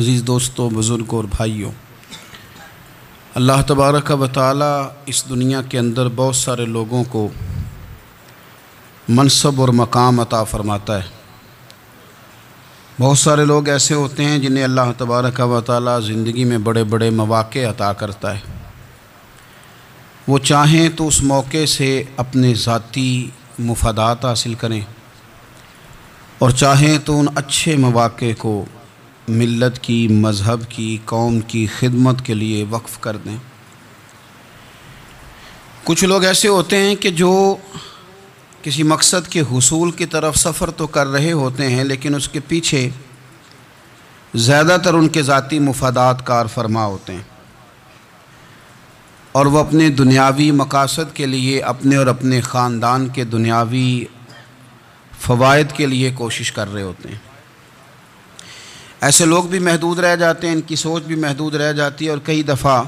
عزیز دوستوں، بزرگوں اور بھائیوں، اللہ تبارک و تعالی اس دنیا کے اندر بہت سارے لوگوں کو منصب اور مقام عطا فرماتا ہے۔ بہت سارے لوگ ایسے ہوتے ہیں جنہیں اللہ تبارک و تعالی زندگی میں بڑے بڑے مواقع عطا کرتا ہے۔ وہ چاہیں تو اس موقع سے اپنے ذاتی مفادات حاصل کریں اور چاہیں تو ان اچھے مواقع کو ملت کی، مذہب کی، قوم کی خدمت کے لیے وقف کر دیں۔ کچھ لوگ ایسے ہوتے ہیں کہ جو کسی مقصد کے حصول کی طرف سفر تو کر رہے ہوتے ہیں، لیکن اس کے پیچھے زیادہ تر ان کے ذاتی مفادات کار فرما ہوتے ہیں، اور وہ اپنے دنیاوی مقاصد کے لیے، اپنے اور اپنے خاندان کے دنیاوی فوائد کے لیے کوشش کر رہے ہوتے ہیں۔ ایسے لوگ بھی محدود رہ جاتے ہیں، ان کی سوچ بھی محدود رہ جاتی ہے، اور کئی دفعہ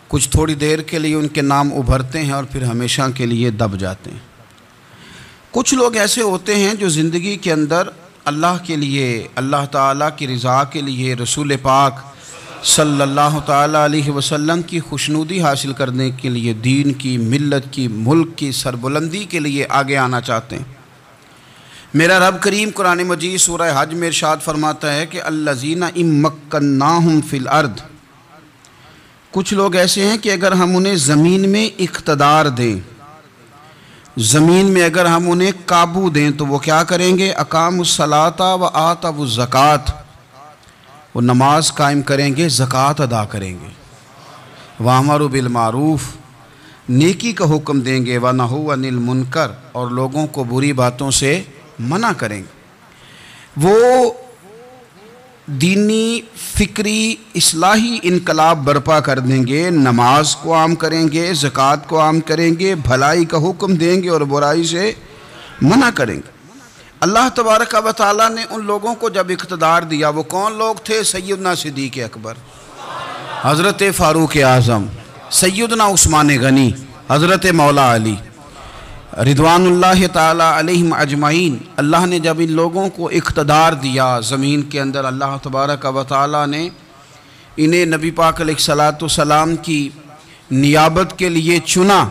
کچھ تھوڑی دیر کے لیے ان کے نام ابھرتے ہیں اور پھر ہمیشہ کے لیے دب جاتے ہیں۔ کچھ لوگ ایسے ہوتے ہیں جو زندگی کے اندر اللہ کے لیے، اللہ تعالیٰ کی رضا کے لیے، رسول پاک صلی اللہ تعالیٰ علیہ وسلم کی خوشنودی حاصل کرنے کے لیے، دین کی، ملت کی، ملک کی سربلندی کے لیے آگے آنا چاہتے ہیں۔ میرا رب کریم قرآن مجید سورہ حج میں ارشاد فرماتا ہے کہ الذین ان مکناہم فی الارض، کچھ لوگ ایسے ہیں کہ اگر ہم انہیں زمین میں اقتدار دیں، زمین میں اگر ہم انہیں قابو دیں تو وہ کیا کریں گے؟ اقاموا الصلاۃ و آتوا الزکوٰۃ، وہ نماز قائم کریں گے، زکوٰۃ ادا کریں گے، وامروا بالمعروف، نیکی کا حکم دیں گے، ونہوا عن المنکر، اور لوگوں کو بری باتوں سے منع کریں گے۔ وہ دینی، فکری، اصلاحی انقلاب برپا کر دیں گے، نماز کو عام کریں گے، زکوٰۃ کو عام کریں گے، بھلائی کا حکم دیں گے اور برائی سے منع کریں گے۔ اللہ تبارک و تعالیٰ نے ان لوگوں کو جب اقتدار دیا، وہ کون لوگ تھے؟ سیدنا صدیق اکبر، حضرت فاروق اعظم، سیدنا عثمان غنی، حضرت مولا علی رضوان اللہ تعالیٰ علیہم اجمعین۔ اللہ نے جب ان لوگوں کو اقتدار دیا زمین کے اندر، اللہ تبارک و تعالیٰ نے انہیں نبی پاک علیہ الصلاۃ والسلام کی نیابت کے لیے چنا،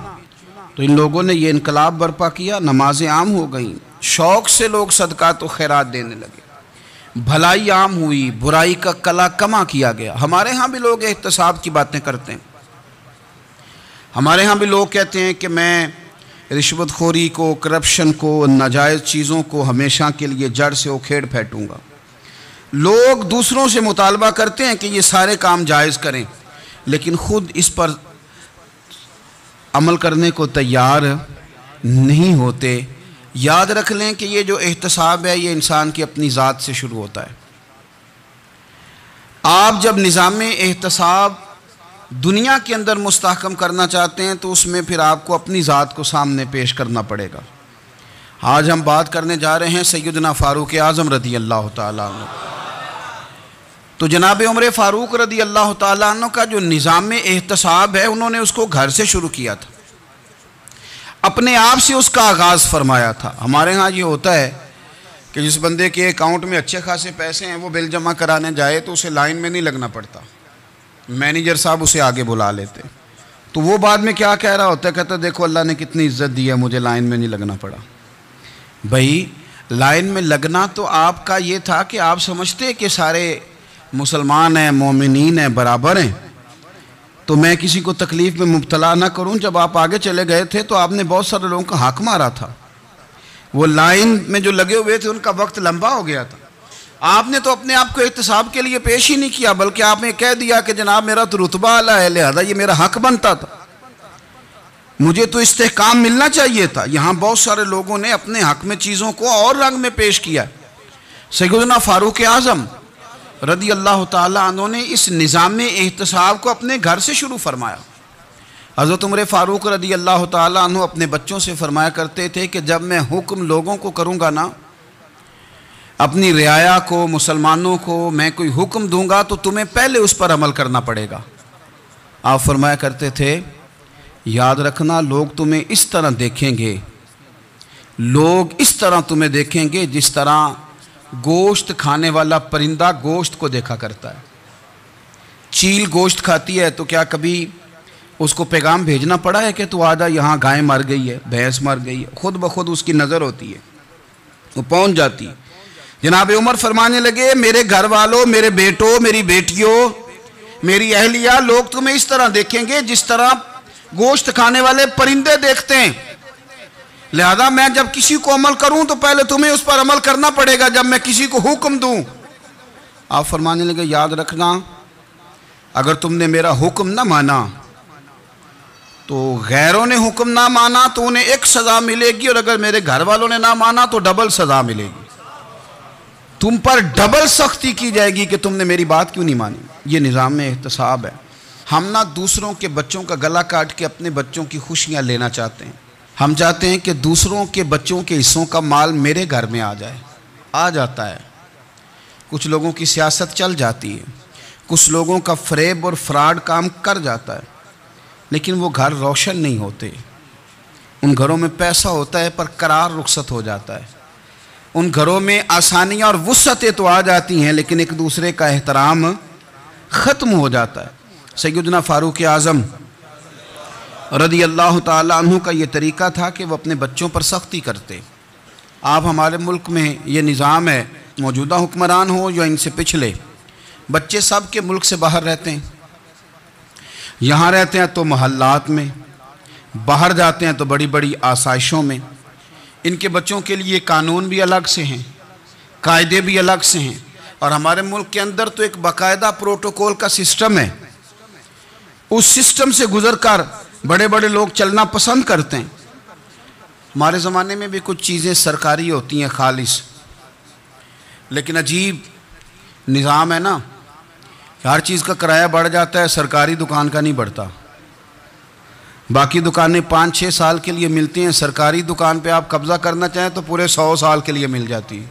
تو ان لوگوں نے یہ انقلاب برپا کیا، نمازیں عام ہو گئیں، شوق سے لوگ صدقات و خیرات دینے لگے، بھلائی عام ہوئی، برائی کا کلا کما کیا گیا۔ ہمارے ہاں بھی لوگ احتساب کی باتیں کرتے ہیں، ہمارے ہاں بھی لوگ کہتے ہیں کہ میں رشوت خوری کو، کرپشن کو، ناجائز چیزوں کو ہمیشہ کے لیے جڑ سے اکھیڑ پھینٹوں گا۔ لوگ دوسروں سے مطالبہ کرتے ہیں کہ یہ سارے کام جائز کریں، لیکن خود اس پر عمل کرنے کو تیار نہیں ہوتے۔ یاد رکھ لیں کہ یہ جو احتساب ہے، یہ انسان کی اپنی ذات سے شروع ہوتا ہے۔ آپ جب نظام احتساب دنیا کے اندر مستحکم کرنا چاہتے ہیں تو اس میں پھر آپ کو اپنی ذات کو سامنے پیش کرنا پڑے گا۔ آج ہم بات کرنے جا رہے ہیں سیدنا فاروق اعظم رضی اللہ تعالیٰ عنہ۔ تو جناب عمر فاروق رضی اللہ تعالیٰ عنہ کا جو نظام احتساب ہے، انہوں نے اس کو گھر سے شروع کیا تھا، اپنے آپ سے اس کا آغاز فرمایا تھا۔ ہمارے ہاں یہ ہوتا ہے کہ جس بندے کے اکاؤنٹ میں اچھے خاصے پیسے ہیں، وہ بل جمع کرانے جائے تو اسے لائن میں نہیں لگنا پڑتا، مینیجر صاحب اسے آگے بلا لیتے، تو وہ بعد میں کیا کہہ رہا ہوتا ہے؟ کہتا دیکھو اللہ نے کتنی عزت دی ہے، مجھے لائن میں نہیں لگنا پڑا۔ بھائی لائن میں لگنا تو آپ کا یہ تھا کہ آپ سمجھتے کہ سارے مسلمان ہیں، مومنین ہیں، برابر ہیں، تو میں کسی کو تکلیف میں مبتلا نہ کروں۔ جب آپ آگے چلے گئے تھے تو آپ نے بہت سارے لوگوں کا حق مارا تھا، وہ لائن میں جو لگے ہوئے تھے ان کا وقت لمبا ہو گیا تھا۔ آپ نے تو اپنے آپ کو احتساب کے لیے پیش ہی نہیں کیا، بلکہ آپ نے کہہ دیا کہ جناب میرا تو رتبہ اعلیٰ ہے، لہذا یہ میرا حق بنتا تھا، مجھے تو استحکام ملنا چاہیے تھا۔ یہاں بہت سارے لوگوں نے اپنے حق میں چیزوں کو اور رنگ میں پیش کیا۔ سیدنا فاروق اعظم رضی اللہ تعالیٰ عنہ نے اس نظام احتساب کو اپنے گھر سے شروع فرمایا۔ حضرت عمر فاروق رضی اللہ تعالیٰ عنہ اپنے بچوں سے فرمایا کرتے تھے کہ جب میں حکم لوگوں کو کروں گا نا، اپنی رعایا کو، مسلمانوں کو میں کوئی حکم دوں گا تو تمہیں پہلے اس پر عمل کرنا پڑے گا۔ آپ فرمایا کرتے تھے یاد رکھنا، لوگ تمہیں اس طرح دیکھیں گے، لوگ اس طرح تمہیں دیکھیں گے جس طرح گوشت کھانے والا پرندہ گوشت کو دیکھا کرتا ہے. چیل گوشت کھاتی ہے تو کیا کبھی اس کو پیغام بھیجنا پڑا ہے کہ تو آجا یہاں گائے مر گئی ہے, بھینس مر گئی ہے؟ خود بخود اس کی نظر ہوتی ہے, وہ پہنچ جاتی ہے. جناب عمر فرمانے لگے میرے گھر والوں, میرے بیٹوں, میری بیٹیوں, میری اہلیہ, لوگ تمہیں اس طرح دیکھیں گے جس طرح گوشت کھانے والے پرندے دیکھتے ہیں. لہذا میں جب کسی کو عمل کروں تو پہلے تمہیں اس پر عمل کرنا پڑے گا جب میں کسی کو حکم دوں. آپ فرمانے لگے یاد رکھنا اگر تم نے میرا حکم نہ مانا تو غیروں نے حکم نہ مانا تو انہیں ایک سزا ملے گی, اور اگر میرے گھر والوں نے نہ مانا تو ڈبل سزا ملے گی. تم پر ڈبل سختی کی جائے گی کہ تم نے میری بات کیوں نہیں مانی. یہ نظام احتساب ہے. ہم نہ دوسروں کے بچوں کا گلا کاٹ کے اپنے بچوں کی خوشیاں لینا چاہتے ہیں. ہم چاہتے ہیں کہ دوسروں کے بچوں کے حصوں کا مال میرے گھر میں آ جائے. آ جاتا ہے. کچھ لوگوں کی سیاست چل جاتی ہے, کچھ لوگوں کا فریب اور فراڈ کام کر جاتا ہے, لیکن وہ گھر روشن نہیں ہوتے. ان گھروں میں پیسہ ہوتا ہے پر قرار رخصت ہو جاتا ہے. ان گھروں میں آسانیاں اور وسعتیں تو آ جاتی ہیں لیکن ایک دوسرے کا احترام ختم ہو جاتا ہے. سیدنا فاروق اعظم رضی اللہ تعالیٰ عنہ کا یہ طریقہ تھا کہ وہ اپنے بچوں پر سختی کرتے. آپ ہمارے ملک میں یہ نظام ہے, موجودہ حکمران ہو یا ان سے پچھلے, بچے سب کے ملک سے باہر رہتے ہیں. یہاں رہتے ہیں تو محلات میں, باہر جاتے ہیں تو بڑی بڑی آسائشوں میں. ان کے بچوں کے لیے قانون بھی الگ سے ہیں, قاعدے بھی الگ سے ہیں, اور ہمارے ملک کے اندر تو ایک باقاعدہ پروٹوکول کا سسٹم ہے. اس سسٹم سے گزر کر بڑے بڑے لوگ چلنا پسند کرتے ہیں. ہمارے زمانے میں بھی کچھ چیزیں سرکاری ہوتی ہیں خالص, لیکن عجیب نظام ہے نا, ہر چیز کا کرایہ بڑھ جاتا ہے, سرکاری دکان کا نہیں بڑھتا. باقی دکانیں 5-6 سال کے لیے ملتی ہیں, سرکاری دکان پہ آپ قبضہ کرنا چاہیں تو پورے 100 سال کے لیے مل جاتی ہے.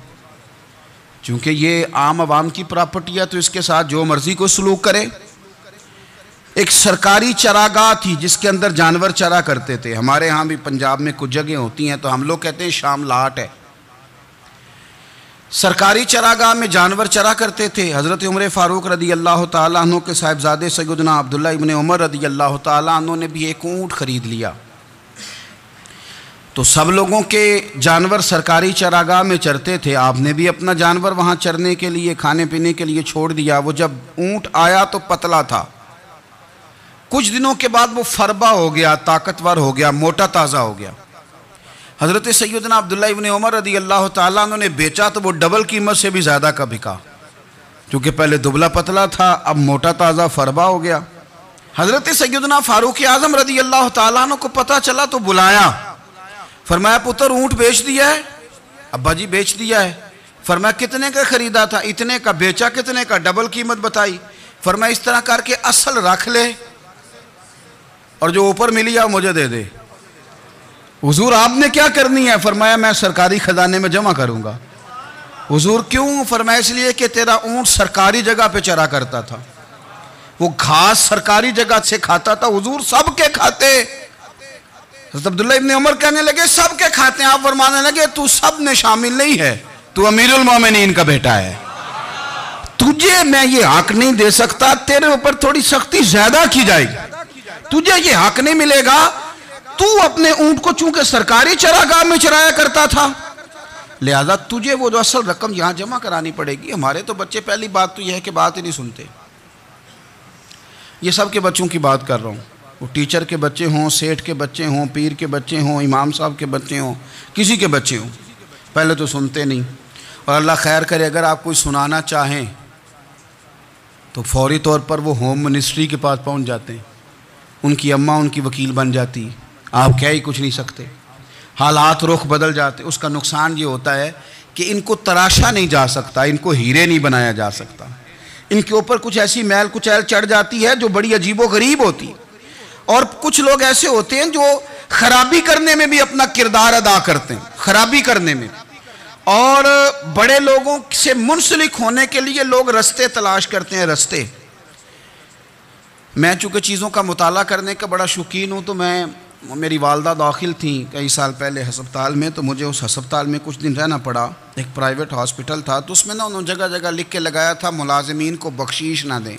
چونکہ یہ عام عوام کی پراپرٹی ہے تو اس کے ساتھ جو مرضی کو سلوک کرے. ایک سرکاری چراگاہ تھی جس کے اندر جانور چرا کرتے تھے. ہمارے ہاں بھی پنجاب میں کچھ جگہیں ہوتی ہیں تو ہم لوگ کہتے ہیں شام لاٹ ہے. سرکاری چراگاہ میں جانور چرا کرتے تھے. حضرت عمر فاروق رضی اللہ تعالیٰ عنہ کے صاحبزادے سیدنا عبداللہ ابن عمر رضی اللہ تعالیٰ عنہ نے بھی ایک اونٹ خرید لیا. تو سب لوگوں کے جانور سرکاری چراگاہ میں چرتے تھے, آپ نے بھی اپنا جانور وہاں چرنے کے لیے, کھانے پینے کے لیے چھوڑ دیا. وہ جب اونٹ آیا تو پتلا تھا, کچھ دنوں کے بعد وہ فربا ہو گیا, طاقتور ہو گیا, موٹا تازہ ہو گیا. حضرت سیدنا عبداللہ ابن عمر رضی اللہ تعالیٰ عنہ نے بیچا تو وہ ڈبل قیمت سے بھی زیادہ کا بکا, کیونکہ پہلے دبلا پتلا تھا, اب موٹا تازہ فربا ہو گیا. حضرت سیدنا فاروق اعظم رضی اللہ تعالیٰ عنہ کو پتہ چلا تو بلایا, فرمایا پتر اونٹ بیچ دیا ہے؟ ابا جی بیچ دیا ہے. فرمایا کتنے کا خریدا تھا؟ اتنے کا. بیچا کتنے کا؟ ڈبل قیمت بتائی. فرمایا اس طرح کر کے اصل رکھ لے اور جو اوپر ملی ہے مجھے دے دے. حضور آپ نے کیا کرنی ہے؟ فرمایا میں سرکاری خزانے میں جمع کروں گا. حضور کیوں؟ فرمایا اس لیے کہ تیرا اونٹ سرکاری جگہ پہ چرا کرتا تھا, وہ گھاس سرکاری جگہ سے کھاتا تھا. حضور سب کے کھاتے. حضرت عبداللہ ابن عمر کہنے لگے سب کے کھاتے ہیں. آپ فرمانے لگے تو سب میں شامل نہیں ہے, تو امیر المومنین کا بیٹا ہے, تجھے میں یہ حق نہیں دے سکتا, تیرے اوپر تھوڑی سختی زیادہ کی جائے گی, تجھے یہ حق نہیں ملے گا. تو اپنے اونٹ کو چونکہ سرکاری چراگاہ میں چرایا کرتا تھا, لہذا تجھے وہ جو اصل رقم یہاں جمع کرانی پڑے گی. ہمارے تو بچے پہلی بات تو یہ ہے کہ بات ہی نہیں سنتے. یہ سب کے بچوں کی بات کر رہا ہوں, وہ ٹیچر کے بچے ہوں, سیٹھ کے بچے ہوں, پیر کے بچے ہوں, امام صاحب کے بچے ہوں, کسی کے بچے ہوں, پہلے تو سنتے نہیں. اور اللہ خیر کرے اگر آپ کوئی سنانا چاہیں تو فوری طور پر وہ ہوم منسٹری کے پاس پہنچ جاتے ہیں, ان کی اماں ان کی وکیل بن جاتی, آپ کہہ ہی کچھ نہیں سکتے, حالات رخ بدل جاتے. اس کا نقصان یہ ہوتا ہے کہ ان کو تراشا نہیں جا سکتا, ان کو ہیرے نہیں بنایا جا سکتا, ان کے اوپر کچھ ایسی میل کچیل چڑھ جاتی ہے جو بڑی عجیب و غریب ہوتی. اور کچھ لوگ ایسے ہوتے ہیں جو خرابی کرنے میں بھی اپنا کردار ادا کرتے ہیں, خرابی کرنے میں, اور بڑے لوگوں سے منسلک ہونے کے لیے لوگ رستے تلاش کرتے ہیں. رستے, میں چونکہ چیزوں کا مطالعہ کرنے کا بڑا شوقین ہوں تو میں میری والدہ داخل تھیں کئی سال پہلے ہسپتال میں، تو مجھے اس ہسپتال میں کچھ دن رہنا پڑا. ایک پرائیویٹ ہاسپٹل تھا، تو اس میں انہوں نے جگہ جگہ لکھ کے لگایا تھا ملازمین کو بخشیش نہ دیں.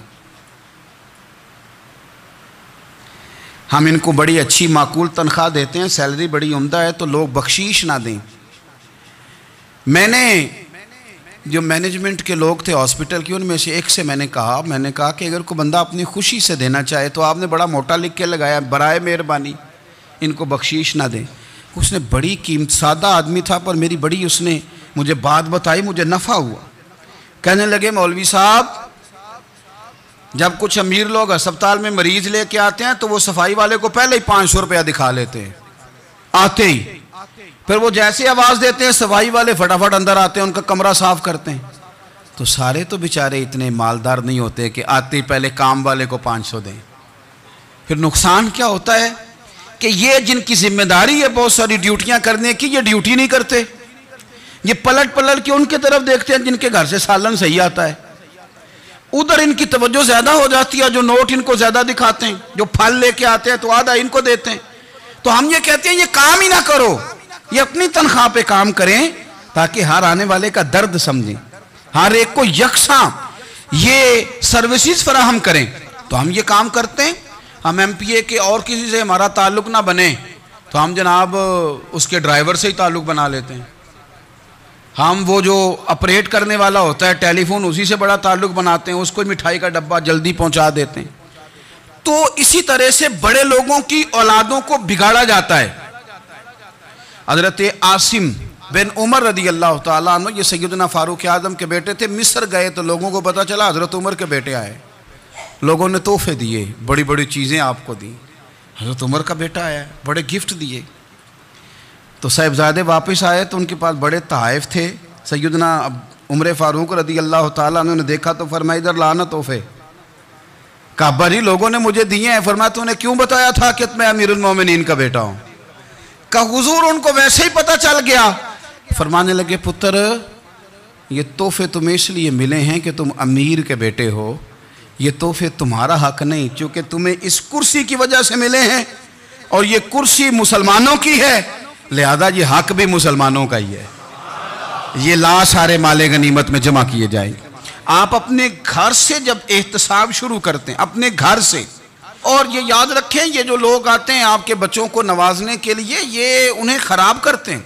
ہم ان کو بڑی اچھی معقول تنخواہ دیتے ہیں، سیلری بڑی عمدہ ہے، تو لوگ بخشیش نہ دیں. میں نے جو مینجمنٹ کے لوگ تھے ہاسپٹل کی، ان میں سے ایک سے میں نے کہا کہ اگر کوئی بندہ اپنی خوشی سے دینا چاہے تو آپ نے بڑا موٹا لکھ کے لگایا برائے مہربانی ان کو بخشیش نہ دیں. اس نے بڑی سادہ آدمی تھا، پر میری بڑی اس نے مجھے بات بتائی، مجھے نفع ہوا. کہنے لگے مولوی صاحب، جب کچھ امیر لوگ ہسپتال میں مریض لے کے آتے ہیں تو وہ صفائی والے کو پہلے ہی 500 روپیہ دکھا لیتے ہیں آتے ہی. پھر وہ جیسے آواز دیتے ہیں صفائی والے فٹافٹ اندر آتے ہیں، ان کا کمرہ صاف کرتے ہیں. تو سارے تو بیچارے اتنے مالدار نہیں ہوتے کہ آتے ہی پہلے کام والے کو 500 دیں. پھر نقصان کیا ہوتا ہے کہ یہ جن کی ذمہ داری ہے بہت ساری ڈیوٹیاں کرنے کی، یہ ڈیوٹی نہیں کرتے. یہ پلٹ کے ان کے طرف دیکھتے ہیں جن کے گھر سے سالن صحیح آتا ہے. ادھر ان کی توجہ زیادہ ہو جاتی ہے، جو نوٹ ان کو زیادہ دکھاتے ہیں، جو پھل لے کے آتے ہیں تو آدھا ان کو دیتے ہیں. تو ہم یہ کہتے ہیں یہ کام ہی نہ کرو، یہ اپنی تنخواہ پہ کام کریں تاکہ ہر آنے والے کا درد سمجھیں، ہر ایک کو یکساں یہ سروسز فراہم کریں. تو ہم یہ کام کرتے ہیں. ہم ایم پی اے کے اور کسی سے ہمارا تعلق نہ بنے تو ہم جناب اس کے ڈرائیور سے ہی تعلق بنا لیتے ہیں. ہم وہ جو آپریٹ کرنے والا ہوتا ہے ٹیلی فون، اسی سے بڑا تعلق بناتے ہیں، اس کو مٹھائی کا ڈبہ جلدی پہنچا دیتے ہیں. تو اسی طرح سے بڑے لوگوں کی اولادوں کو بگاڑا جاتا ہے. حضرت عاصم بن عمر رضی اللہ تعالیٰ عنہ، یہ سیدنا فاروق اعظم کے بیٹے تھے. مصر گئے تو لوگوں کو پتہ چلا حضرت عمر کے بیٹے آئے. لوگوں نے تحفے دیے، بڑی بڑی چیزیں آپ کو دی. حضرت عمر کا بیٹا آیا، بڑے گفٹ دیے. تو صاحبزادے واپس آئے تو ان کے پاس بڑے تحائف تھے. سیدنا عمر فاروق رضی اللہ تعالیٰ عنہ نے دیکھا تو فرمایا ادھر لانا تحفے. کہا بھائی لوگوں نے مجھے دیے ہیں. فرمایا تو نے کیوں بتایا تھا کہ میں امیر المومنین کا بیٹا ہوں؟ کہا حضور ان کو ویسے ہی پتہ چل گیا. فرمانے لگے پتر یہ تحفے تمہیں اس لیے ملے ہیں کہ تم امیر کے بیٹے ہو، یہ تحفے تمہارا حق نہیں، چونکہ تمہیں اس کرسی کی وجہ سے ملے ہیں اور یہ کرسی مسلمانوں کی ہے، لہذا یہ حق بھی مسلمانوں کا ہی ہے. یہ لا سارے مال غنیمت میں جمع کیے جائیں گے. آپ اپنے گھر سے جب احتساب شروع کرتے ہیں، اپنے گھر سے، اور یہ یاد رکھیں یہ جو لوگ آتے ہیں آپ کے بچوں کو نوازنے کے لیے، یہ انہیں خراب کرتے ہیں،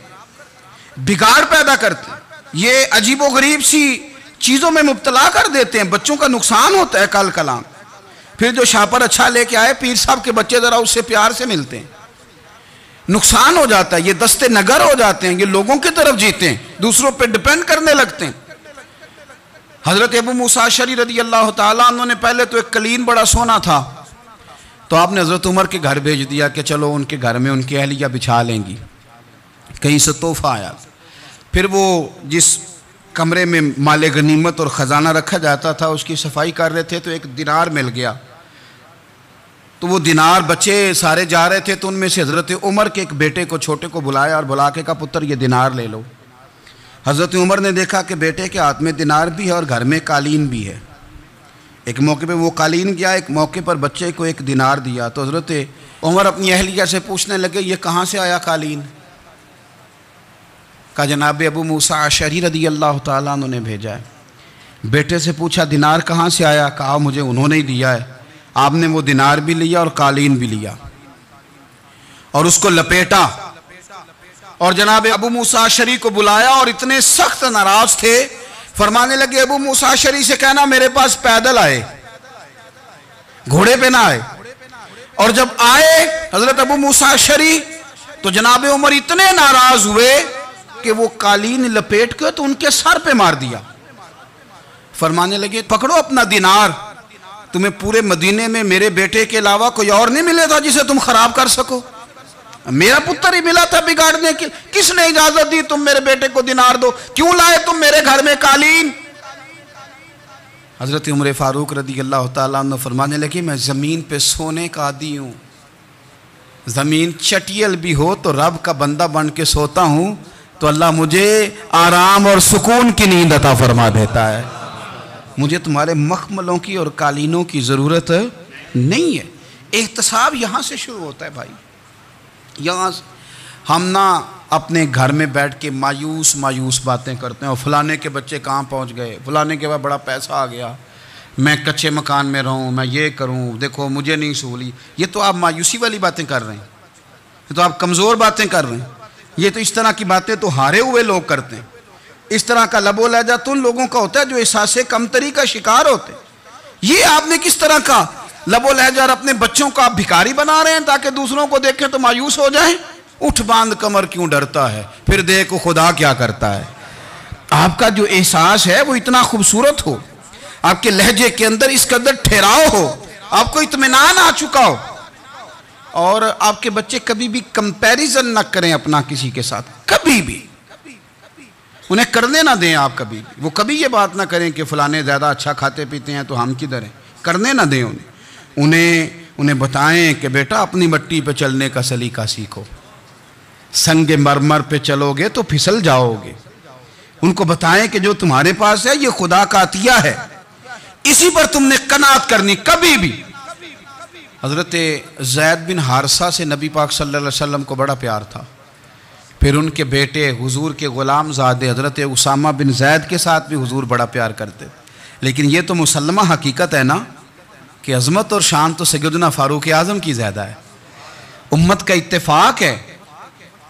بگاڑ پیدا کرتے ہیں، یہ عجیب و غریب سی چیزوں میں مبتلا کر دیتے ہیں. بچوں کا نقصان ہوتا ہے کل کلام. پھر جو شاپر اچھا لے کے آئے پیر صاحب کے بچے ذرا اس سے پیار سے ملتے ہیں، نقصان ہو جاتا ہے. یہ دستے نگر ہو جاتے ہیں، یہ لوگوں کی طرف جیتے ہیں، دوسروں پہ ڈیپینڈ کرنے لگتے ہیں. حضرت ابو موسیٰ اشعری رضی اللہ تعالیٰ عنہ نے پہلے تو ایک قلین بڑا سونا تھا، تو آپ نے حضرت عمر کے گھر بھیج دیا کہ چلو ان کے گھر میں ان کی اہلیہ بچھا لیں گی. کہیں سے تحفہ آیا. پھر وہ جس کمرے میں مال غنیمت اور خزانہ رکھا جاتا تھا اس کی صفائی کر رہے تھے تو ایک دینار مل گیا. تو وہ دینار بچے سارے جا رہے تھے تو ان میں سے حضرت عمر کے ایک بیٹے کو چھوٹے کو بلایا اور بلا کے کہا پتر یہ دینار لے لو. حضرت عمر نے دیکھا کہ بیٹے کے ہاتھ میں دینار بھی ہے اور گھر میں قالین بھی ہے. ایک موقع پہ وہ قالین گیا، ایک موقع پر بچے کو ایک دینار دیا. تو حضرت عمر اپنی اہلیہ سے پوچھنے لگے یہ کہاں سے آیا قالین؟ کہا جناب ابو موسیٰ اشعری رضی اللہ تعالیٰ عنہ نے بھیجا ہے. بیٹے سے پوچھا دینار کہاں سے آیا؟ کہا مجھے انہوں نے ہی دیا ہے. آپ نے وہ دینار بھی لیا اور قالین بھی لیا اور اس کو لپیٹا اور جناب ابو موسیٰ اشعری کو بلایا اور اتنے سخت ناراض تھے. فرمانے لگے ابو موسیٰ اشعری سے کہنا میرے پاس پیدل آئے، گھوڑے پہ نہ آئے. اور جب آئے حضرت ابو موسیٰ اشعری تو جناب عمر اتنے ناراض ہوئے کہ وہ قالین لپیٹ کے تو ان کے سر پہ مار دیا. فرمانے لگے پکڑو اپنا دینار، تمہیں پورے مدینے میں میرے بیٹے کے علاوہ کوئی اور نہیں ملے تھا جسے تم خراب کر سکو، میرا پتر ہی ملا تھا بگاڑنے کی. کس نے اجازت دی تم میرے بیٹے کو دینار دو؟ کیوں لائے تم میرے گھر میں قالین؟ حضرت عمر فاروق رضی اللہ تعالیٰ عنہ فرمانے لگے میں زمین پہ سونے کا عادی ہوں، زمین چٹیل بھی ہو تو رب کا بندہ بن کے سوتا ہوں تو اللہ مجھے آرام اور سکون کی نیند عطا فرما دیتا ہے. مجھے تمہارے مخملوں کی اور قالینوں کی ضرورت نہیں ہے. احتساب یہاں سے شروع ہوتا ہے بھائی. یہاں ہم نہ اپنے گھر میں بیٹھ کے مایوس باتیں کرتے ہیں، اور فلانے کے بچے کہاں پہنچ گئے، فلانے کے بعد بڑا پیسہ آ گیا، میں کچے مکان میں رہوں، میں یہ کروں، دیکھو مجھے نہیں سہولی۔ یہ تو آپ مایوسی والی باتیں کر رہے ہیں، یہ تو آپ کمزور باتیں کر رہے ہیں۔ یہ تو اس طرح کی باتیں تو ہارے ہوئے لوگ کرتے ہیں۔ اس طرح کا لب و لہجہ تو ان لوگوں کا ہوتا ہے جو احساس کمتری کا شکار ہوتے ہیں۔ یہ آپ نے کس طرح کا لب و لہجہ، اور اپنے بچوں کو آپ بھکاری بنا رہے ہیں تاکہ دوسروں کو دیکھیں تو مایوس ہو جائیں۔ اٹھ باندھ کمر کیوں ڈرتا ہے، پھر دیکھو خدا کیا کرتا ہے۔ آپ کا جو احساس ہے وہ اتنا خوبصورت ہو، آپ کے لہجے کے اندر اس قدر ٹھہراؤ ہو، آپ کو اطمینان آ چکا ہو، اور آپ کے بچے کبھی بھی کمپیریزن نہ کریں اپنا کسی کے ساتھ، کبھی بھی انہیں کرنے نہ دیں۔ آپ کبھی وہ کبھی یہ بات نہ کریں کہ فلانے زیادہ اچھا کھاتے پیتے ہیں تو ہم کدھر ہیں، کرنے نہ دیں انہیں بتائیں کہ بیٹا اپنی مٹی پہ چلنے کا سلیقہ سیکھو، سنگ مرمر پہ چلو گے تو پھسل جاؤ گے۔ ان کو بتائیں کہ جو تمہارے پاس ہے یہ خدا کا عطیہ ہے، اسی پر تم نے قناعت کرنی کبھی بھی۔ حضرت زید بن حارثہ سے نبی پاک صلی اللہ علیہ وسلم کو بڑا پیار تھا، پھر ان کے بیٹے حضور کے غلام زادے حضرت اسامہ بن زید کے ساتھ بھی حضور بڑا پیار کرتے، لیکن یہ تو مسلمہ حقیقت ہے نا کہ عظمت اور شان تو سیدنا فاروق اعظم کی زیادہ ہے۔ امت کا اتفاق ہے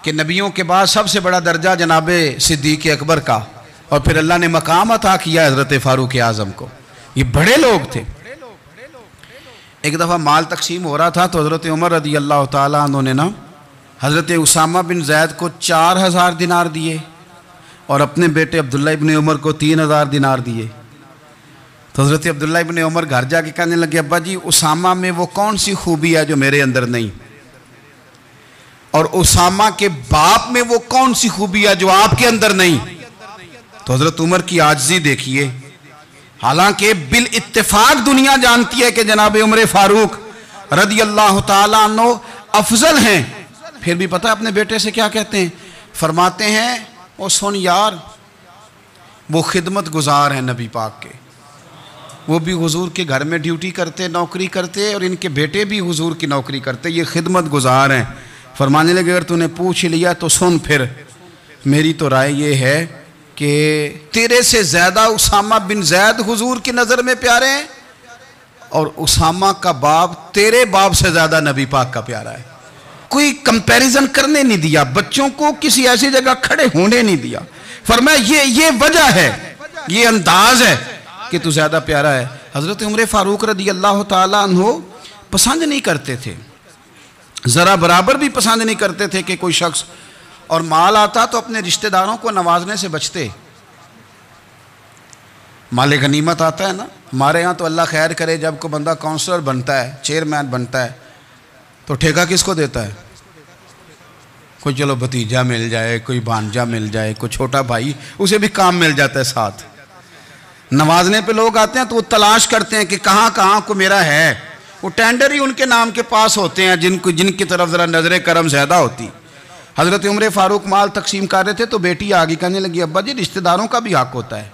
کہ نبیوں کے بعد سب سے بڑا درجہ جناب صدیق اکبر کا، اور پھر اللہ نے مقام عطا کیا حضرت فاروق اعظم کو۔ یہ بڑے لوگ تھے۔ ایک دفعہ مال تقسیم ہو رہا تھا تو حضرت عمر رضی اللہ تعالیٰ عنہ نے نا حضرت اسامہ بن زید کو 4000 دینار دیے، اور اپنے بیٹے عبداللہ ابن عمر کو 3000 دینار دیے۔ تو حضرت عبداللہ ابن عمر گھر جا کے کہنے لگے، ابا جی اسامہ میں وہ کون سی خوبی ہے جو میرے اندر نہیں، اور اسامہ کے باپ میں وہ کون سی خوبی ہے جو آپ کے اندر نہیں۔ تو حضرت عمر کی عاجزی دیکھیے، حالانکہ بالاتفاق دنیا جانتی ہے کہ جناب عمر فاروق رضی اللہ تعالیٰ عنہ افضل ہیں، پھر بھی پتہ اپنے بیٹے سے کیا کہتے ہیں، فرماتے ہیں او سن یار، وہ خدمت گزار ہیں نبی پاک کے، وہ بھی حضور کے گھر میں ڈیوٹی کرتے، نوکری کرتے، اور ان کے بیٹے بھی حضور کی نوکری کرتے، یہ خدمت گزار ہیں۔ فرمانے لگے اگر تو نے پوچھ لیا تو سن، پھر میری تو رائے یہ ہے کہ تیرے سے زیادہ اسامہ بن زید حضور کی نظر میں پیارے ہیں، اور اسامہ کا باپ تیرے باپ سے زیادہ نبی پاک کا پیارا ہے۔ کوئی کمپیریزن کرنے نہیں دیا، بچوں کو کسی ایسی جگہ کھڑے ہونے نہیں دیا، فرمایا یہ وجہ ہے، یہ انداز ہے کہ تو زیادہ پیارا ہے۔ حضرت عمر فاروق رضی اللہ تعالیٰ عنہ پسند نہیں کرتے تھے، ذرا برابر بھی پسند نہیں کرتے تھے کہ کوئی شخص اور مال آتا تو اپنے رشتہ داروں کو نوازنے سے بچتے۔ مال غنیمت آتا ہے نا، ہمارے ہاں تو اللہ خیر کرے جب کوئی بندہ کونسلر بنتا ہے، چیئرمین بنتا ہے، تو ٹھیکہ کس کو دیتا ہے؟ کوئی چلو بھتیجا مل جائے، کوئی بھانجا مل جائے، کوئی چھوٹا بھائی، اسے بھی کام مل جاتا ہے ساتھ۔ نوازنے پہ لوگ آتے ہیں تو وہ تلاش کرتے ہیں کہ کہاں کہاں کو میرا ہے، وہ ٹینڈر ہی ان کے نام کے پاس ہوتے ہیں جن کی طرف ذرا نظر کرم زیادہ ہوتی۔ حضرت عمر فاروق مال تقسیم کر رہے تھے تو بیٹی آگے کہنے لگی، ابا جی رشتہ داروں کا بھی حق ہوتا ہے،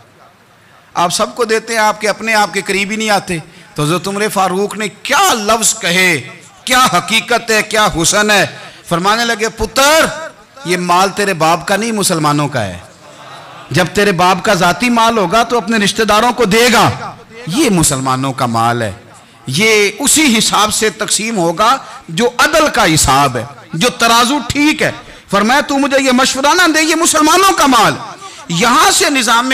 آپ سب کو دیتے ہیں، آپ کے اپنے آپ کے قریب ہی نہیں آتے۔ تو حضرت عمر فاروق نے کیا لفظ کہے، کیا حقیقت ہے، کیا حسن ہے، فرمانے لگے پتر یہ مال تیرے باپ کا نہیں مسلمانوں کا ہے، جب تیرے باپ کا ذاتی مال ہوگا تو اپنے رشتہ داروں کو دے گا، یہ مسلمانوں کا مال ہے، یہ اسی حساب سے تقسیم ہوگا جو عدل کا حساب ہے، جو ترازو ٹھیک ہے۔ فرمایا تو مجھے یہ مشورہ نہ دے، یہ مسلمانوں کا مال۔ یہاں سے نظام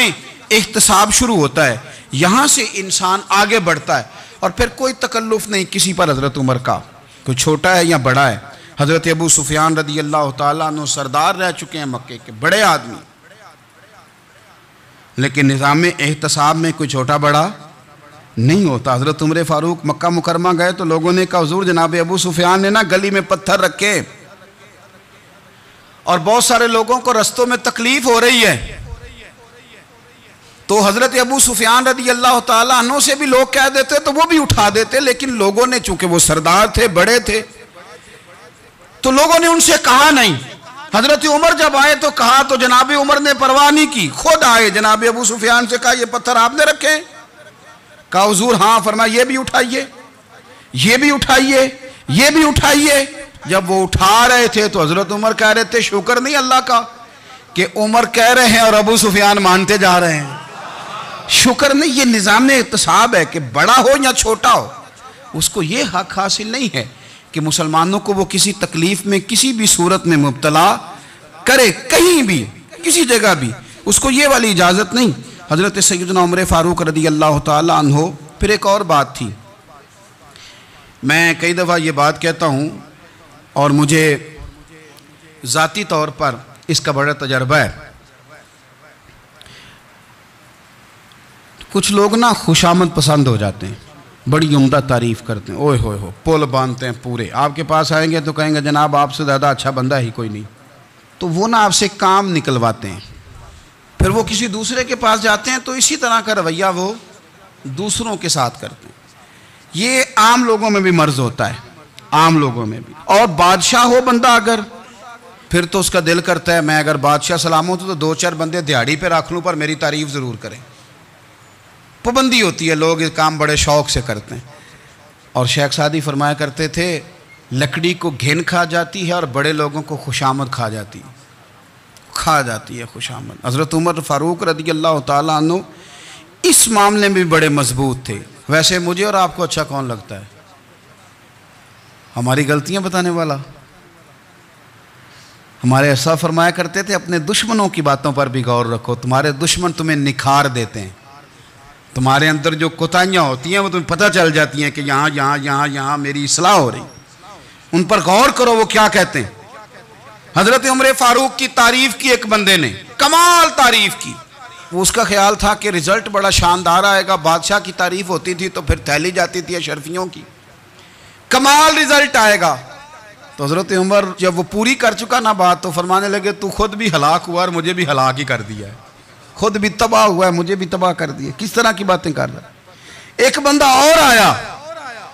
احتساب شروع ہوتا ہے، یہاں سے انسان آگے بڑھتا ہے، اور پھر کوئی تکلف نہیں کسی پر حضرت عمر کا، کوئی چھوٹا ہے یا بڑا ہے۔ حضرت ابو سفیان رضی اللہ تعالیٰ عنہ سردار رہ چکے ہیں مکے کے، بڑے آدمی، لیکن نظام احتساب میں کوئی چھوٹا بڑا نہیں ہوتا۔ حضرت عمر فاروق مکہ مکرمہ گئے تو لوگوں نے کہا حضور جناب ابو سفیان نے نا گلی میں پتھر رکھے، اور بہت سارے لوگوں کو رستوں میں تکلیف ہو رہی ہے، تو حضرت ابو سفیان رضی اللہ تعالیٰ عنہ سے بھی لوگ کہہ دیتے تو وہ بھی اٹھا دیتے، لیکن لوگوں نے چونکہ وہ سردار تھے، بڑے تھے، تو لوگوں نے ان سے کہا نہیں۔ حضرت عمر جب آئے تو کہا تو جناب عمر نے پرواہ نہیں کی، خود آئے جناب ابو سفیان سے کہا یہ پتھر آپ نے رکھے؟ کہا حضور ہاں۔ فرمایا یہ بھی اٹھائیے، یہ بھی اٹھائیے، یہ بھی اٹھائیے۔ جب وہ اٹھا رہے تھے تو حضرت عمر کہہ رہے تھے شکر نہیں اللہ کا کہ عمر کہہ رہے ہیں اور ابو سفیان مانتے جا رہے ہیں. شکر نہیں. یہ نظام اعتصاب ہے کہ بڑا ہو یا چھوٹا ہو اس کو یہ حق حاصل نہیں ہے کہ مسلمانوں کو وہ کسی تکلیف میں کسی بھی صورت میں مبتلا کرے, کہیں بھی کسی جگہ بھی, اس کو یہ والی اجازت نہیں. حضرت سیدنا عمر فاروق رضی اللہ تعالی عنہ. پھر ایک اور بات تھی, میں کئی دفعہ یہ بات کہتا ہوں اور مجھے ذاتی طور پر اس کا بڑا تجربہ ہے. کچھ لوگ نا خوشامد پسند ہو جاتے ہیں, بڑی عمدہ تعریف کرتے ہیں, اوئے ہوئے ہو پول باندھتے ہیں پورے. آپ کے پاس آئیں گے تو کہیں گے جناب آپ سے زیادہ اچھا بندہ ہی کوئی نہیں. تو وہ نا آپ سے کام نکلواتے ہیں, پھر وہ کسی دوسرے کے پاس جاتے ہیں تو اسی طرح کا رویہ وہ دوسروں کے ساتھ کرتے ہیں. یہ عام لوگوں میں بھی مرض ہوتا ہے, عام لوگوں میں بھی. اور بادشاہ ہو بندہ اگر, پھر تو اس کا دل کرتا ہے میں اگر بادشاہ سلام ہوں تو دو چار بندے دیہڑی پہ رکھ لوں پر میری تعریف ضرور کریں. پابندی ہوتی ہے, لوگ یہ کام بڑے شوق سے کرتے ہیں. اور شیخ سعدی فرمایا کرتے تھے لکڑی کو گھن کھا جاتی ہے اور بڑے لوگوں کو خوشامد کھا جاتی ہے خوشامد. حضرت عمر فاروق رضی اللہ تعالیٰ عنہ اس معاملے میں بھی بڑے مضبوط تھے. ویسے مجھے اور آپ کو اچھا کون لگتا ہے؟ ہماری غلطیاں بتانے والا. ہمارے ایسا فرمایا کرتے تھے اپنے دشمنوں کی باتوں پر بھی غور رکھو, تمہارے دشمن تمہیں نکھار دیتے ہیں. تمہارے اندر جو کوتاہیاں ہوتی ہیں وہ تمہیں پتہ چل جاتی ہیں کہ یہاں میری اصلاح ہو رہی. ان پر غور کرو وہ کیا کہتے ہیں. حضرت عمر فاروق کی تعریف کی ایک بندے نے, کمال تعریف کی. وہ اس کا خیال تھا کہ رزلٹ بڑا شاندار آئے گا. بادشاہ کی تعریف ہوتی تھی تو پھر تھیلی جاتی تھی اشرفیوں کی, کمال رزلٹ آئے گا. تو حضرت عمر جب وہ پوری کر چکا نا بات تو فرمانے لگے تو خود بھی ہلاک ہوا اور مجھے بھی ہلاک ہی کر دیا ہے. خود بھی تباہ ہوا ہے, مجھے بھی تباہ کر دیا. کس طرح کی باتیں کر رہا ہے. ایک بندہ اور آیا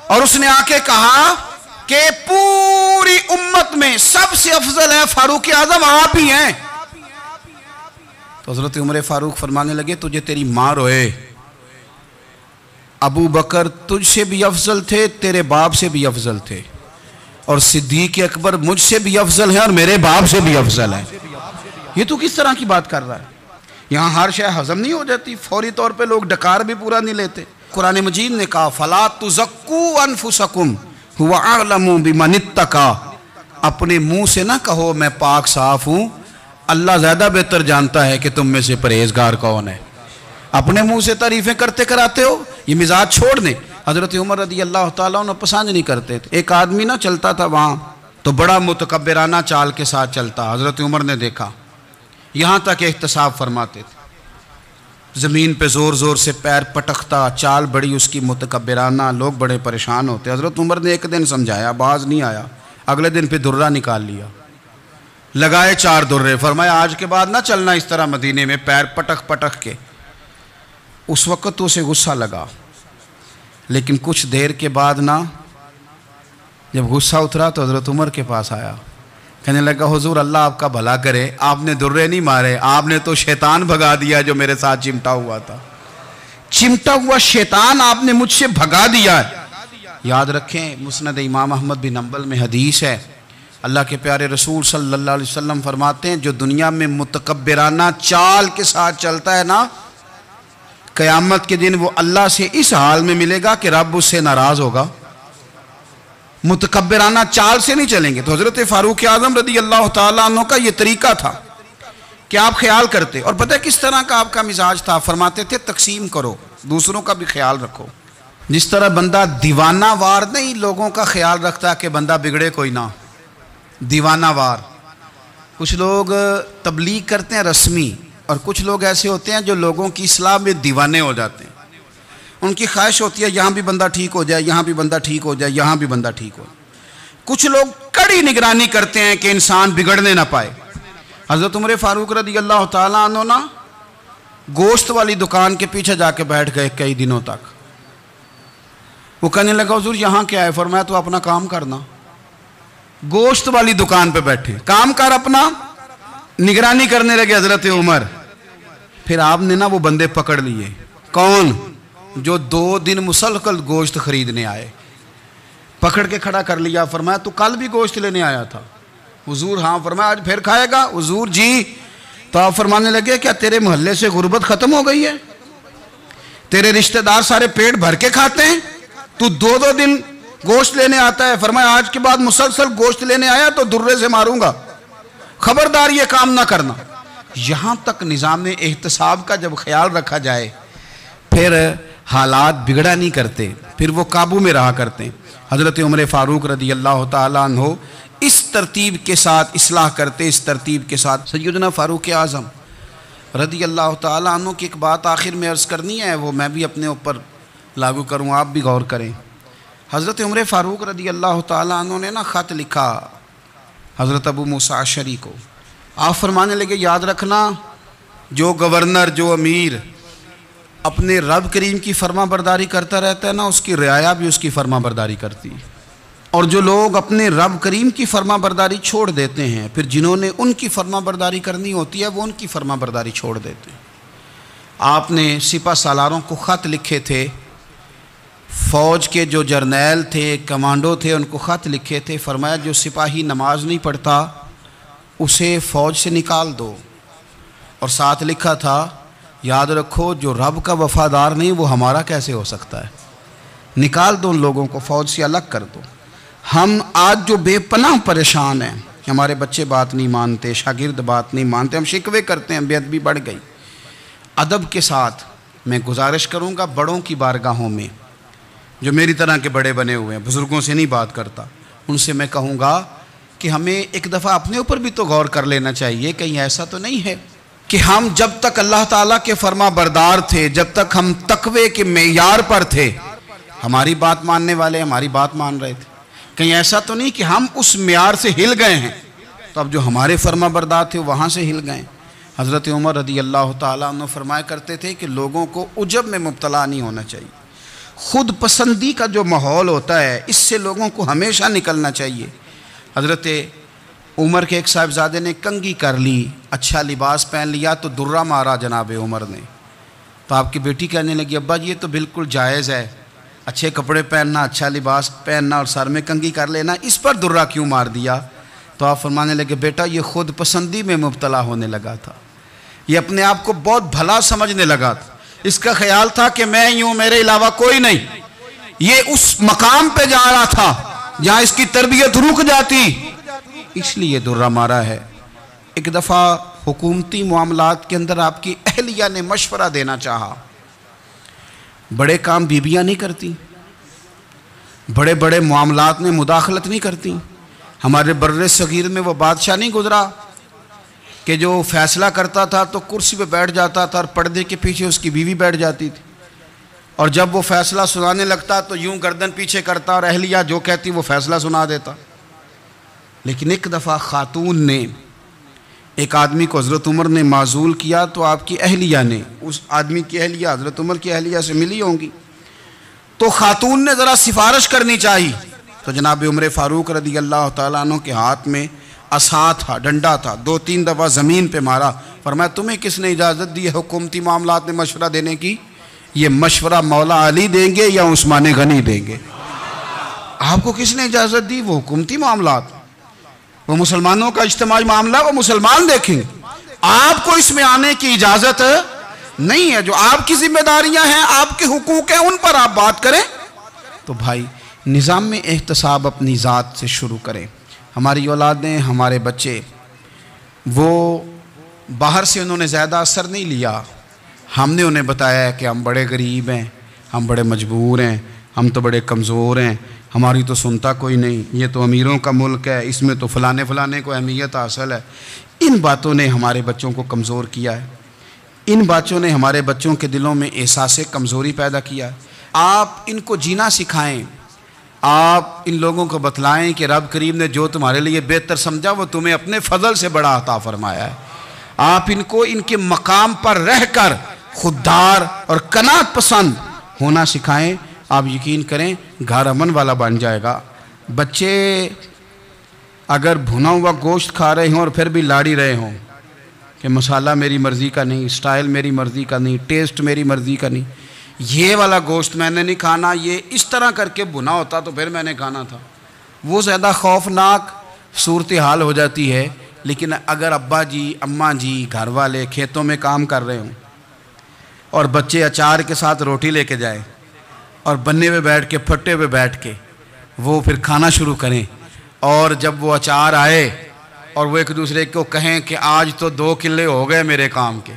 اور اس نے آ کے کہا کہ پوری امت میں سب سے افضل ہے فاروق اعظم آپ ہی ہیں. تو حضرت عمر فاروق فرمانے لگے تجھے تیری ماں روئے, ابو بکر تجھ سے بھی افضل تھے, تیرے باپ سے بھی افضل تھے, اور صدیق اکبر مجھ سے بھی افضل ہے اور میرے باپ سے بھی افضل ہے. یہ تو کس طرح کی بات کر رہا ہے. یہاں ہر شے ہضم نہیں ہو جاتی, فوری طور پہ لوگ ڈکار بھی پورا نہیں لیتے. قرآن مجید نے کہا فَلَا تُزَكُّوا أَنفُسَكُمْ هُوَ أَعْلَمُ بِمَنِ اتَّقَى. اپنے منہ سے نہ کہو میں پاک صاف ہوں, اللہ زیادہ بہتر جانتا ہے کہ تم میں سے پرہیزگار کون ہے. اپنے منہ سے تعریفیں کرتے کراتے ہو, یہ مزاج چھوڑ دیں. حضرت عمر رضی اللہ تعالیٰ عنہ پسند نہیں کرتے تھے. ایک آدمی نہ چلتا تھا وہاں تو بڑا متکبرانہ چال کے ساتھ چلتا. حضرت عمر نے دیکھا, یہاں تک احتساب فرماتے تھے, زمین پہ زور زور سے پیر پٹکتا, چال بڑی اس کی متکبرانہ, لوگ بڑے پریشان ہوتے. حضرت عمر نے ایک دن سمجھایا, باز نہیں آیا. اگلے دن پہ درہ نکال لیا, لگائے 4 درے, فرمایا آج کے بعد نہ چلنا اس طرح مدینے میں پیر پٹک پٹک کے. اس وقت تو اسے غصہ لگا, لیکن کچھ دیر کے بعد نا جب غصہ اترا تو حضرت عمر کے پاس آیا, کہنے لگا حضور اللہ آپ کا بھلا کرے, آپ نے درے نہیں مارے, آپ نے تو شیطان بھگا دیا جو میرے ساتھ چمٹا ہوا تھا. چمٹا ہوا شیطان آپ نے مجھ سے بھگا دیا ہے. یاد رکھیں مسند امام احمد بن حنبل میں حدیث ہے, اللہ کے پیارے رسول صلی اللہ علیہ وسلم فرماتے ہیں جو دنیا میں متکبرانہ چال کے ساتھ چلتا ہے نا, قیامت کے دن وہ اللہ سے اس حال میں ملے گا کہ رب اس سے ناراض ہوگا. متکبرانہ چال سے نہیں چلیں گے. تو حضرت فاروق اعظم رضی اللہ تعالیٰ عنہ کا یہ طریقہ تھا کہ آپ خیال کرتے, اور پتہ کس طرح کا آپ کا مزاج تھا. فرماتے تھے تقسیم کرو, دوسروں کا بھی خیال رکھو. جس طرح بندہ دیوانہ وار نہیں لوگوں کا خیال رکھتا کہ بندہ بگڑے کوئی نہ, دیوانہ وار. کچھ لوگ تبلیغ کرتے ہیں رسمی, اور کچھ لوگ ایسے ہوتے ہیں جو لوگوں کی اصلاح میں دیوانے ہو جاتے ہیں. ان کی خواہش ہوتی ہے یہاں بھی بندہ ٹھیک ہو جائے, یہاں بھی بندہ ٹھیک ہو جائے, یہاں بھی بندہ ٹھیک ہو. کچھ لوگ کڑی نگرانی کرتے ہیں کہ انسان بگڑنے نہ پائے. حضرت عمر فاروق رضی اللہ تعالیٰ عنہ نا گوشت والی دکان کے پیچھے جا کے بیٹھ گئے کئی دنوں تک. وہ کہنے لگا حضور یہاں کیا ہے؟ فرمایا تو اپنا کام کرنا. گوشت والی دکان پہ بیٹھے, کام کر اپنا, نگرانی کرنے لگے حضرت عمر. پھر آپ نے نا وہ بندے پکڑ لیے. کون؟ جو 2 دن مسلسل گوشت خریدنے آئے. پکڑ کے کھڑا کر لیا. فرمایا تو کل بھی گوشت لینے آیا تھا؟ حضور ہاں. فرمایا آج پھر کھائے گا؟ حضور جی. تو آپ فرمانے لگے کیا تیرے محلے سے غربت ختم ہو گئی ہے؟ تیرے رشتہ دار سارے پیٹ بھر کے کھاتے ہیں، تو 2 دن گوشت لینے آتا ہے؟ فرمایا آج کے بعد مسلسل گوشت لینے آیا تو درے سے ماروں گا، خبردار یہ کام نہ کرنا. یہاں تک نظام احتساب کا جب خیال رکھا جائے پھر حالات بگڑا نہیں کرتے، پھر وہ قابو میں رہا کرتے ہیں. حضرت عمر فاروق رضی اللہ تعالیٰ عنہ اس ترتیب کے ساتھ اصلاح کرتے، اس ترتیب کے ساتھ. سیدنا فاروق اعظم رضی اللہ تعالیٰ عنہ کی ایک بات آخر میں عرض کرنی ہے، وہ میں بھی اپنے اوپر لاگو کروں، آپ بھی غور کریں. حضرت عمر فاروق رضی اللہ تعالیٰ عنہ نے خط لکھا حضرت ابو موسیٰ اشعری کو. آپ فرمانے لگے یاد رکھنا جو گورنر، جو امیر اپنے رب کریم کی فرما برداری کرتا رہتا ہے نا، اس کی رعایا بھی اس کی فرما برداری کرتی ہے. اور جو لوگ اپنے رب کریم کی فرما برداری چھوڑ دیتے ہیں، پھر جنہوں نے ان کی فرما برداری کرنی ہوتی ہے وہ ان کی فرما برداری چھوڑ دیتے ہیں. آپ نے سپہ سالاروں کو خط لکھے تھے، فوج کے جو جرنیل تھے، کمانڈو تھے، ان کو خط لکھے تھے. فرمایا جو سپاہی نماز نہیں پڑھتا اسے فوج سے نکال دو. اور ساتھ لکھا تھا یاد رکھو جو رب کا وفادار نہیں وہ ہمارا کیسے ہو سکتا ہے، نکال دو ان لوگوں کو، فوج سے الگ کر دو. ہم آج جو بے پناہ پریشان ہیں، ہمارے بچے بات نہیں مانتے، شاگرد بات نہیں مانتے، ہم شکوے کرتے ہیں، بے ادبی بڑھ گئی. ادب کے ساتھ میں گزارش کروں گا بڑوں کی بارگاہوں میں، جو میری طرح کے بڑے بنے ہوئے ہیں، بزرگوں سے نہیں بات کرتا، ان سے میں کہوں گا کہ ہمیں ایک دفعہ اپنے اوپر بھی تو غور کر لینا چاہیے. کہیں ایسا تو نہیں ہے کہ ہم جب تک اللہ تعالیٰ کے فرما بردار تھے، جب تک ہم تقوی کے معیار پر تھے، ہماری بات ماننے والے ہماری بات مان رہے تھے. کہیں ایسا تو نہیں کہ ہم اس معیار سے ہل گئے ہیں تو اب جو ہمارے فرما بردار تھے وہاں سے ہل گئے. حضرت عمر رضی اللہ تعالیٰ عنہ فرمایا کرتے تھے کہ لوگوں کو عجب میں مبتلا نہیں ہونا چاہیے. خود پسندی کا جو ماحول ہوتا ہے اس سے لوگوں کو ہمیشہ نکلنا چاہیے. حضرت عمر کے ایک صاحبزادے نے کنگھی کر لی، اچھا لباس پہن لیا تو درہ مارا جناب عمر نے. تو آپ کی بیٹی کہنے لگی ابا یہ تو بالکل جائز ہے، اچھے کپڑے پہننا، اچھا لباس پہننا اور سر میں کنگھی کر لینا، اس پر درہ کیوں مار دیا؟ تو آپ فرمانے لگے بیٹا یہ خود پسندی میں مبتلا ہونے لگا تھا، یہ اپنے آپ کو بہت بھلا سمجھنے لگا تھا. اس کا خیال تھا کہ میں ہی ہوں، میرے علاوہ کوئی نہیں. یہ اس مقام پہ جا رہا تھا جہاں اس کی تربیت رک جاتی، اس لیے درہ مارا ہے. ایک دفعہ حکومتی معاملات کے اندر آپ کی اہلیہ نے مشورہ دینا چاہا. بڑے کام بیویاں نہیں کرتی، بڑے بڑے معاملات میں مداخلت نہیں کرتی. ہمارے بر صغیر میں وہ بادشاہ نہیں گزرا کہ جو فیصلہ کرتا تھا تو کرسی پہ بیٹھ جاتا تھا اور پردے کے پیچھے اس کی بیوی بیٹھ جاتی تھی، اور جب وہ فیصلہ سنانے لگتا تو یوں گردن پیچھے کرتا اور اہلیہ جو کہتی وہ فیصلہ سنا دیتا. لیکن ایک دفعہ خاتون نے ایک آدمی کو حضرت عمر نے معزول کیا تو آپ کی اہلیہ نے، اس آدمی کی اہلیہ حضرت عمر کی اہلیہ سے ملی ہوں گی، تو خاتون نے ذرا سفارش کرنی چاہی. تو جناب عمر فاروق رضی اللہ تعالیٰ عنہ کے ہاتھ میں عصا تھا، ڈنڈا تھا، 2-3 دفعہ زمین پہ مارا. فرمایا تمہیں کس نے اجازت دی ہے حکومتی معاملات میں مشورہ دینے کی؟ یہ مشورہ مولا علی دیں گے یا عثمان غنی دیں گے؟ آپ کو کس نے اجازت دی؟ وہ حکومتی معاملات، وہ مسلمانوں کا اجتماعی معاملہ، وہ مسلمان دیکھیں گے. آپ کو اس میں آنے کی اجازت نہیں ہے. جو آپ کی ذمہ داریاں ہیں، آپ کے حقوق ہیں، ان پر آپ بات کریں. تو بھائی نظام میں احتساب اپنی ذات سے شروع کریں. ہماری اولادیں، ہمارے بچے، وہ باہر سے انہوں نے زیادہ اثر نہیں لیا. ہم نے انہیں بتایا کہ ہم بڑے غریب ہیں، ہم بڑے مجبور ہیں، ہم تو بڑے کمزور ہیں، ہماری تو سنتا کوئی نہیں، یہ تو امیروں کا ملک ہے، اس میں تو فلانے کو اہمیت حاصل ہے. ان باتوں نے ہمارے بچوں کو کمزور کیا ہے. ان باتوں نے ہمارے بچوں کے دلوں میں احساس کمزوری پیدا کیا ہے. آپ ان کو جینا سکھائیں. آپ ان لوگوں کو بتلائیں کہ رب کریم نے جو تمہارے لیے بہتر سمجھا وہ تمہیں اپنے فضل سے بڑا عطا فرمایا ہے. آپ ان کو ان کے مقام پر رہ کر خوددار اور قناعت پسند ہونا سکھائیں. آپ یقین کریں گھر امن والا بن جائے گا. بچے اگر بھنا ہوا گوشت کھا رہے ہوں اور پھر بھی لاڑی رہے ہوں کہ مسالہ میری مرضی کا نہیں، سٹائل میری مرضی کا نہیں، ٹیسٹ میری مرضی کا نہیں، یہ والا گوشت میں نے نہیں کھانا، یہ اس طرح کر کے بنا ہوتا تو پھر میں نے کھانا تھا۔ وہ زیادہ خوفناک صورتحال ہو جاتی ہے۔ لیکن اگر ابا جی اماں جی گھر والے کھیتوں میں کام کر رہے ہوں اور بچے اچار کے ساتھ روٹی لے کے جائیں اور بننے پہ بیٹھ کے پھٹے پہ بیٹھ کے وہ پھر کھانا شروع کریں، اور جب وہ اچار آئے اور وہ ایک دوسرے کو کہیں کہ آج تو 2 کلے ہو گئے میرے کام کے،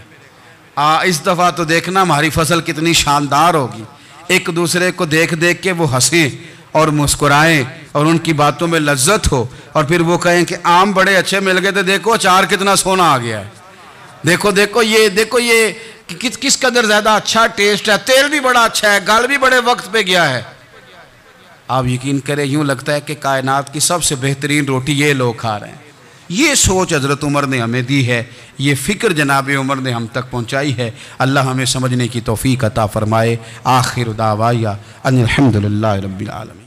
اس دفعہ تو دیکھنا ہماری فصل کتنی شاندار ہوگی، ایک دوسرے کو دیکھ دیکھ کے وہ ہنسیں اور مسکرائیں اور ان کی باتوں میں لذت ہو، اور پھر وہ کہیں کہ آم بڑے اچھے مل گئے تھے، دیکھو اچار کتنا سونا آ گیا ہے، دیکھو یہ کس قدر زیادہ اچھا ٹیسٹ ہے، تیل بھی بڑا اچھا ہے، گل بھی بڑے وقت پہ گیا ہے۔ آپ یقین کریں یوں لگتا ہے کہ کائنات کی سب سے بہترین روٹی یہ لوگ کھا رہے ہیں۔ یہ سوچ حضرت عمر نے ہمیں دی ہے، یہ فکر جناب عمر نے ہم تک پہنچائی ہے۔ اللہ ہمیں سمجھنے کی توفیق عطا فرمائے۔ آخر دعوایا ان الحمدللہ رب العالمین۔